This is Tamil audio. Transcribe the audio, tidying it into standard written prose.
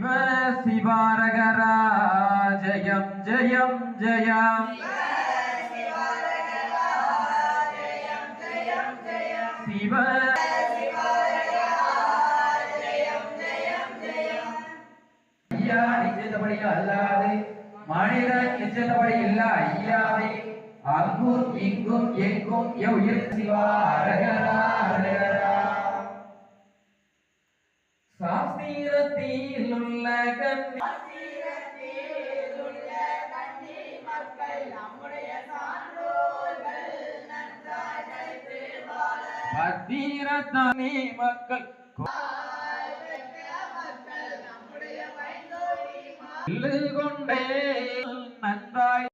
சிவ சிவாரகரா ஜெயம் ஜெயம் ஜெயம் சிவ ஐயா நிச்சயத்தபடி அல்லாது மனிதன் நிச்சயத்தபடி இல்ல ஐயாவை அங்கும் இங்கும் எங்கும் எவ்வுயிர் சிவா அரகரா அரகரா சாஸ்திரத்தில் உள்ள கன்னி மக்கள் நம்முடைய சான்றோர்கள் நன்றாய் நினைத்து வாழ பத்திரத்தானே மக்கள் நம்முடைய கொண்டே நன்றாய்